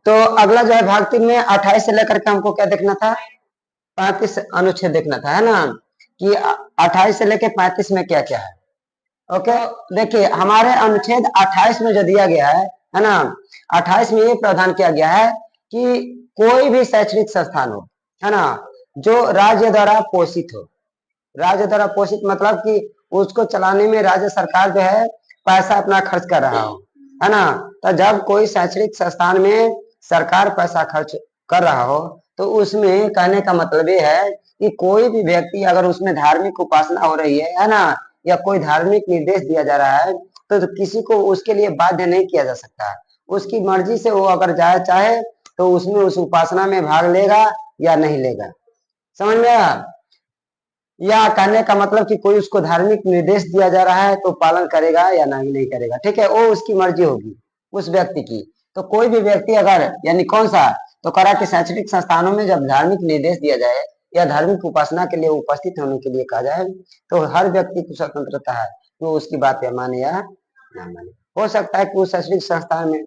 तो अगला जो है भाग 3 में 28 से लेकर के हमको क्या देखना था, 35 अनुच्छेद देखना था, है ना, कि 28 से लेकर 35 में क्या क्या है। ओके, देखिए हमारे अनुच्छेद 28 में जो दिया गया है ना, 28 में ये प्रावधान किया गया है कि कोई भी शैक्षणिक संस्थान हो, है ना, जो राज्य द्वारा पोषित हो, राज्य द्वारा पोषित मतलब कि उसको चलाने में राज्य सरकार जो है पैसा अपना खर्च कर रहा हो, है ना। तो जब कोई शैक्षणिक संस्थान में सरकार पैसा खर्च कर रहा हो, तो उसमें कहने का मतलब ये है कि कोई भी व्यक्ति अगर उसमें धार्मिक उपासना हो रही है ना, या कोई धार्मिक निर्देश दिया जा रहा है, तो किसी को उसके लिए बाध्य नहीं किया जा सकता। उसकी मर्जी से वो अगर जाए चाहे तो उसमें उस उपासना में भाग लेगा या नहीं लेगा, समझ में आया। या कहने का मतलब कि कोई उसको धार्मिक निर्देश दिया जा रहा है तो पालन करेगा या नहीं करेगा, ठीक है, वो उसकी मर्जी होगी उस व्यक्ति की। तो कोई भी व्यक्ति अगर, यानी कौन सा, तो करा कि शैक्षणिक संस्थानों में जब धार्मिक निर्देश दिया जाए या धार्मिक उपासना के लिए उपस्थित होने के लिए कहा जाए, तो हर व्यक्ति की स्वतंत्रता है कि वो उसकी बात माने या ना माने। हो सकता है कि उस शैक्षणिक संस्थान में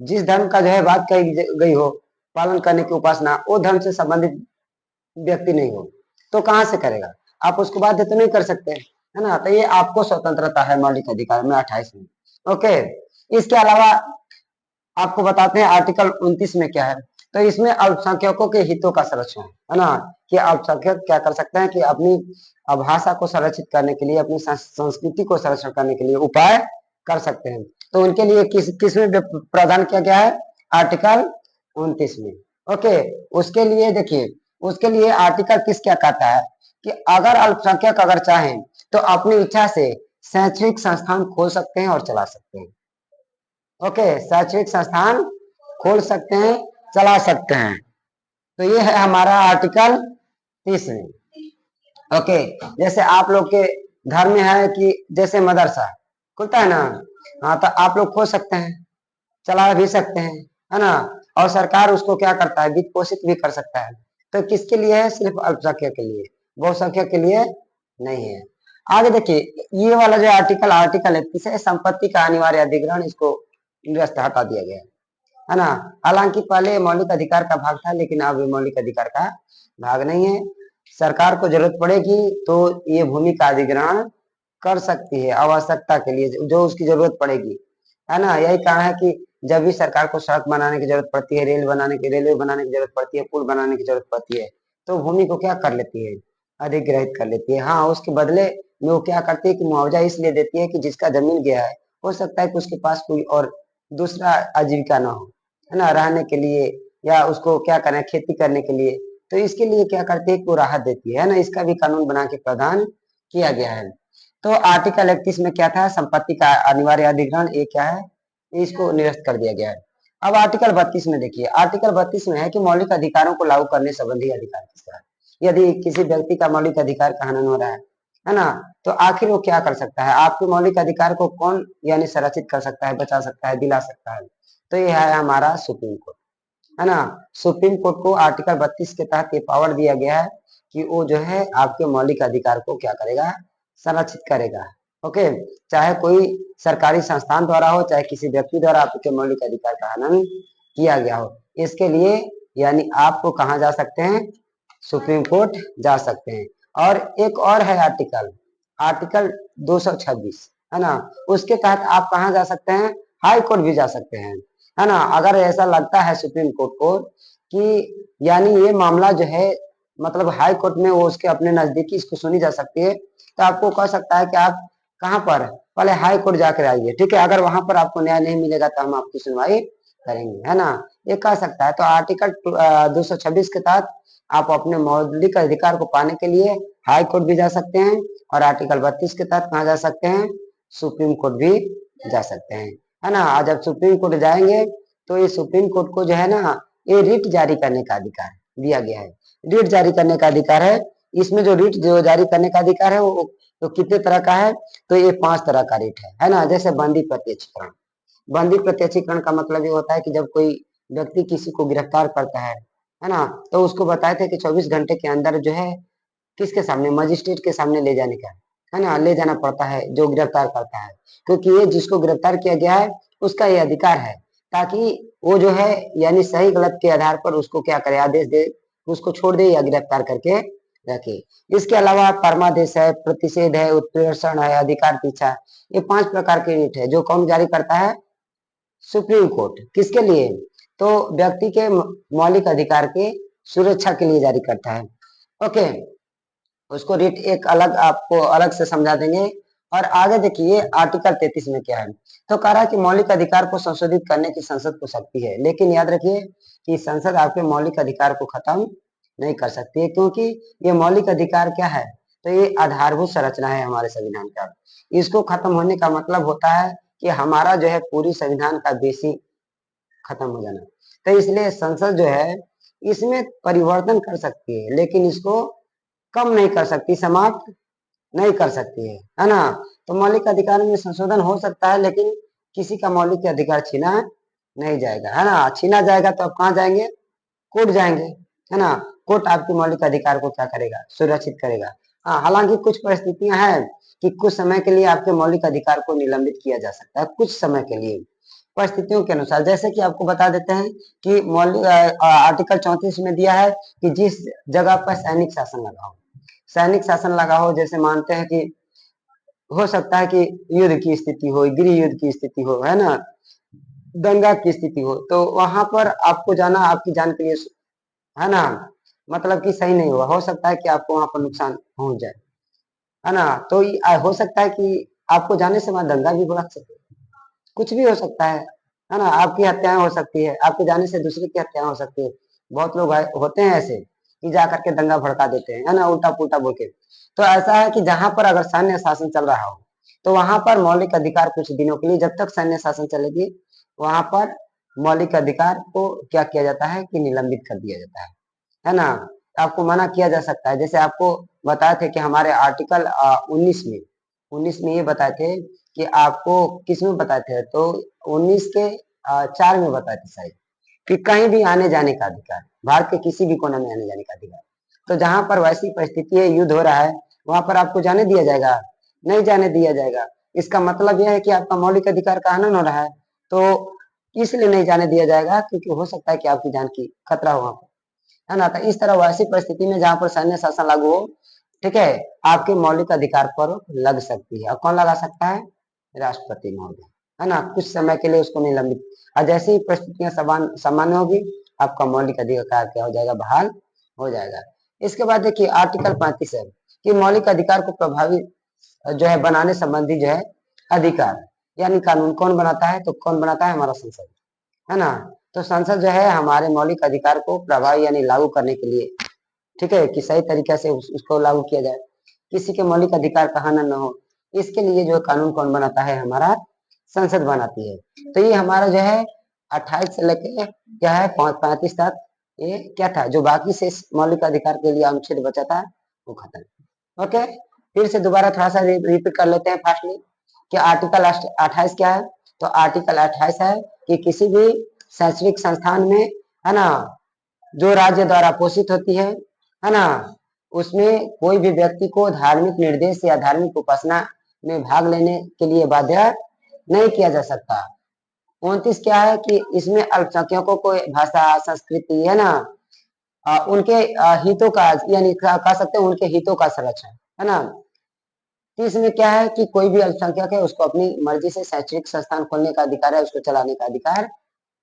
जिस धर्म का जो है बात कही गई हो पालन करने की उपासना, वो धर्म से संबंधित व्यक्ति नहीं हो, तो कहां से करेगा, आप उसको बाध्य तो नहीं कर सकते, है ना। तो ये आपको स्वतंत्रता है मौलिक अधिकार में 28 में। ओके, इसके अलावा आपको बताते हैं आर्टिकल 29 में क्या है। तो इसमें अल्पसंख्यकों के हितों का संरक्षण है ना, कि अल्पसंख्यक क्या कर सकते हैं कि अपनी भाषा को संरक्षित करने के लिए, अपनी संस्कृति को संरक्षण करने के लिए उपाय कर सकते हैं। तो उनके लिए किस में प्रावधान किया गया है, आर्टिकल 29 में। ओके, उसके लिए देखिए, उसके लिए आर्टिकल किस क्या कहता है कि अगर अल्पसंख्यक अगर चाहें तो अपनी इच्छा से शैक्षणिक संस्थान खोल सकते हैं और चला सकते हैं। ओके, शैक्षणिक संस्थान खोल सकते हैं, चला सकते हैं। तो ये है हमारा आर्टिकल 30 में। ओके, जैसे आप लोग के धर्म में है कि जैसे मदरसा खुलता है ना, हाँ, तो आप लोग खोल सकते हैं, चला भी सकते हैं, है ना, और सरकार उसको क्या करता है, वित्त पोषित भी कर सकता है। तो किसके लिए है, सिर्फ अल्पसंख्यक के लिए, बहुसंख्यक के लिए नहीं है। आगे देखिए, ये वाला जो आर्टिकल आर्टिकल 31 है, संपत्ति का अनिवार्य अधिग्रहण, इसको निरस्त हटा दिया गया है ना। हालांकि पहले मौलिक अधिकार का भाग था, लेकिन अब मौलिक अधिकार का भाग नहीं है। सरकार को जरूरत पड़ेगी तो ये भूमि का अधिग्रहण कर सकती है आवश्यकता के लिए, जो उसकी जरूरत पड़ेगी, है ना। यही कारण है कि जब भी सरकार को सड़क बनाने की जरूरत पड़ती है, रेलवे बनाने की जरूरत पड़ती है, पुल बनाने की जरूरत पड़ती है, तो भूमि को क्या कर लेती है, अधिग्रहित कर लेती है। हाँ, उसके बदले में वो क्या करती है कि मुआवजा इसलिए देती है कि जिसका जमीन गया है, हो सकता है कि उसके पास कोई और दूसरा आजीविका ना हो, है ना, रहने के लिए, या उसको क्या करना है, खेती करने के लिए। तो इसके लिए क्या करती है कि वो राहत देती है ना, इसका भी कानून बना के प्रावधान किया गया है। तो आर्टिकल 31 में क्या था, संपत्ति का अनिवार्य अधिग्रहण, ये क्या है, इसको निरस्त कर दिया गया है। अब आर्टिकल 32 में देखिए, आर्टिकल 32 में है कि मौलिक अधिकारों को लागू करने संबंधी अधिकार किसका है। यदि किसी व्यक्ति का मौलिक अधिकार का हनन हो रहा है ना, तो आखिर वो क्या कर सकता है, आपके मौलिक अधिकार को कौन यानी संरक्षित कर सकता है, बचा सकता है, दिला सकता है। तो ये है हमारा सुप्रीम कोर्ट, है ना। सुप्रीम कोर्ट को आर्टिकल 32 के तहत ये पावर दिया गया है कि वो जो है आपके मौलिक अधिकार को क्या करेगा, संरक्षित करेगा। ओके, चाहे कोई सरकारी संस्थान द्वारा हो, चाहे किसी व्यक्ति द्वारा आपके मौलिक अधिकार का हनन किया गया हो, इसके लिए यानी आपको कहा जा सकते हैं, सुप्रीम कोर्ट जा सकते हैं। और एक और है आर्टिकल, आर्टिकल 226, है ना, उसके तहत आप कहा जा सकते हैं, हाई कोर्ट भी जा सकते हैं, है ना। अगर ऐसा लगता है सुप्रीम कोर्ट को कि यानी ये मामला जो है, मतलब हाई कोर्ट में वो उसके अपने नजदीकी इसको सुनी जा सकती है, तो आपको कह सकता है कि आप कहाँ पर, पहले हाई कोर्ट जाकर आइए, ठीक है, अगर वहां पर आपको न्याय नहीं मिलेगा तो हम आपकी सुनवाई करेंगे, है ना, ये कह सकता है। तो आर्टिकल 226 के तहत आप अपने मौलिक अधिकार को पाने के लिए हाई कोर्ट भी जा सकते हैं, और आर्टिकल 32 के तहत कहाँ जा सकते हैं, सुप्रीम कोर्ट भी जा सकते हैं, है ना। आज जब सुप्रीम कोर्ट जाएंगे तो ये सुप्रीम कोर्ट को जो है ना, ये रिट जारी करने का अधिकार दिया गया है, रिट जारी करने का अधिकार है। इसमें जो रिट जो जारी करने का अधिकार है वो तो कितने तरह का है, तो ये 5 तरह का रिट है ना। जैसे बंदी प्रत्यक्षीकरण, बंदी प्रत्यक्षीकरण का मतलब ये होता है कि जब कोई व्यक्ति किसी को गिरफ्तार करता है ना, तो उसको बताए थे कि 24 घंटे के अंदर जो है किसके सामने, मजिस्ट्रेट के सामने ले जाने का, है ना, ले जाना पड़ता है जो गिरफ्तार करता है, क्योंकि ये जिसको गिरफ्तार किया गया है उसका ये अधिकार है, ताकि वो जो है यानी सही गलत के आधार पर उसको क्या करे, आदेश दे, उसको छोड़ दे या गिरफ्तार करके रखे। इसके अलावा परमादेश है, प्रतिषेध है, उत्प्रेषण है, अधिकार पीछा, ये 5 प्रकार के रिट है जो कौन जारी करता है, सुप्रीम कोर्ट। किसके लिए, तो व्यक्ति के मौलिक अधिकार के सुरक्षा के लिए जारी करता है। ओके, उसको रिट एक अलग आपको अलग से समझा देंगे। और आगे देखिए आर्टिकल 33 में क्या है, तो कह रहा है कि मौलिक अधिकार को संशोधित करने की संसद को शक्ति है, लेकिन याद रखिए कि संसद आपके मौलिक अधिकार को खत्म नहीं कर सकती है, क्योंकि ये मौलिक अधिकार क्या है, तो ये आधारभूत संरचना है हमारे संविधान का। इसको खत्म होने का मतलब होता है कि हमारा जो है पूरी संविधान का बेसिक खत्म हो जाना। तो इसलिए संसद जो है इसमें परिवर्तन कर सकती है, लेकिन इसको कम नहीं कर सकती, समाप्त नहीं कर सकती है ना। तो मौलिक अधिकार में संशोधन हो सकता है, लेकिन किसी का मौलिक अधिकार छीना नहीं जाएगा, है ना। छीना जाएगा तो आप कहाँ जाएंगे, कोर्ट जाएंगे, है ना। कोर्ट आपके मौलिक अधिकार को क्या करेगा, सुरक्षित करेगा। हाँ, हालांकि कुछ परिस्थितियां हैं कि कुछ समय के लिए आपके मौलिक अधिकार को निलंबित किया जा सकता है, कुछ समय के लिए परिस्थितियों के अनुसार। जैसे कि आपको बता देते हैं कि मौलिक आर्टिकल 34 में दिया है कि जिस जगह पर सैनिक शासन लगा हो, सैनिक शासन लगा हो, जैसे मानते हैं कि हो सकता है कि युद्ध की स्थिति हो, गृह युद्ध की स्थिति हो, है ना, दंगा की स्थिति हो, तो वहां पर आपको जाना आपकी जान के लिए, है ना, मतलब कि सही नहीं होगा। हो सकता है कि आपको वहां पर नुकसान पहुंच जाए, है ना। तो हो सकता है कि आपको जाने से वहां दंगा भी भड़क सके, कुछ भी हो सकता है ना। आपकी हत्याएं हो सकती है, आपके जाने से दूसरे की हत्या हो सकती है। बहुत लोग होते हैं ऐसे कि जा करके दंगा भड़का देते हैं, है ना, उल्टा पुल्टा बोल के। तो ऐसा है कि जहां पर अगर सैन्य शासन चल रहा हो, तो वहां पर मौलिक अधिकार कुछ दिनों के लिए, जब तक सैन्य शासन चलेगी, वहां पर मौलिक अधिकार को क्या किया जाता है कि निलंबित कर दिया जाता है ना। आपको मना किया जा सकता है। जैसे आपको बताए थे कि हमारे आर्टिकल 19 में ये बताए थे कि आपको किस में बताए थे, तो 19 के 4 में बताए थे शायद, कि कहीं भी आने जाने का अधिकार, भारत के किसी भी कोने में आने जाने का अधिकार। तो जहां पर वैसी परिस्थिति है, युद्ध हो रहा है, वहां पर आपको जाने दिया जाएगा, नहीं जाने दिया जाएगा। इसका मतलब यह है कि आपका मौलिक अधिकार का हनन हो रहा है, तो इसलिए नहीं जाने दिया जाएगा, क्योंकि हो सकता है कि आपकी जान की खतरा हो वहां पर, है ना। तो इस तरह वैसी परिस्थिति में जहां पर सैन्य शासन लागू हो, ठीक है, आपके मौलिक अधिकार पर लग सकती है। और कौन लगा सकता है, राष्ट्रपति महोदय, है ना। कुछ समय के लिए उसको निलंबित, और जैसे ही परिस्थितियां सामान्य होगी, आपका मौलिक अधिकार क्या हो जाएगा, बहाल हो जाएगा। इसके बाद देखिए आर्टिकल 35 है कि मौलिक अधिकार को प्रभावी जो है बनाने संबंधी जो है अधिकार, यानी कानून कौन बनाता है, तो कौन बनाता है, हमारा संसद, है ना। तो संसद जो है हमारे मौलिक अधिकार को प्रभावी यानी लागू करने के लिए, ठीक है, कि सही तरीके से उसको लागू किया जाए, किसी के मौलिक अधिकार का हनन न हो, इसके लिए जो कानून कौन बनाता है, हमारा संसद बनाती है। तो ये हमारा जो है 28 से लेके क्या है 35 तक, ये क्या था, जो बाकी से मौलिक अधिकार के लिए अनुच्छेद बचा था वो खत्म। ओके, फिर से दोबारा थोड़ा सा रिपीट कर लेते हैं फास्टली कि आर्टिकल 28 क्या है। तो आर्टिकल 28 है कि किसी भी शैक्षणिक संस्थान में, है ना, जो राज्य द्वारा पोषित होती है ना, उसमें कोई भी व्यक्ति को धार्मिक निर्देश या धार्मिक उपासना में भाग लेने के लिए बाध्य नहीं किया जा सकता। 29 क्या है कि इसमें अल्पसंख्यकों को भाषा, संस्कृति, है ना, उनके हितों का, यानी कह सकते हैं उनके हितों का संरक्षण, है ना। 30 में क्या है कि कोई भी अल्पसंख्यक है उसको अपनी मर्जी से शैक्षणिक संस्थान खोलने का अधिकार है, उसको चलाने का अधिकार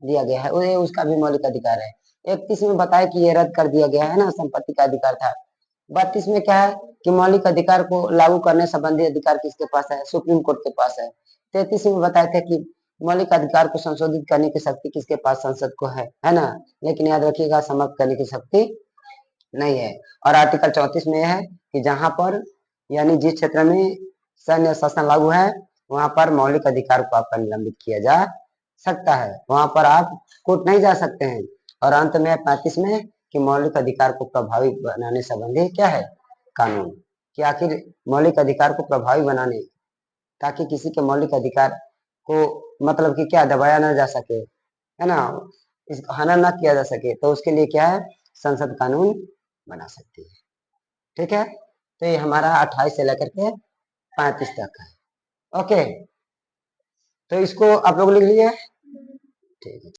दिया गया है, उन्हें उसका भी मौलिक अधिकार है। 31 में बताया कि ये रद्द कर दिया गया है ना, संपत्ति का अधिकार था। 32 में क्या है कि मौलिक अधिकार को लागू करने संबंधी अधिकार किसके पास है, सुप्रीम कोर्ट के पास है। 33 में बताए थे कि मौलिक अधिकार को संशोधित करने की शक्ति किसके पास, संसद को है ना। लेकिन याद रखिएगा समाप्त करने की शक्ति नहीं है। और आर्टिकल 34 में है कि जहां पर यानी जिस क्षेत्र में सैन्य शासन लागू है, वहां पर मौलिक अधिकार को आपका निलंबित किया जा सकता है, वहां पर आप कोर्ट नहीं जा सकते हैं। और अंत में 35 में कि मौलिक अधिकार को प्रभावी बनाने संबंधी क्या है, कानून, कि आखिर मौलिक अधिकार को प्रभावी बनाने, ताकि किसी के मौलिक अधिकार को मतलब कि क्या दबाया ना जा सके, है ना, इसका हनन ना किया जा सके, तो उसके लिए क्या है, संसद कानून बना सकती है। ठीक है, तो ये हमारा 28 से लेकर के 35 तक है। ओके, तो इसको आप लोग लिख लीजिए। ठीक है।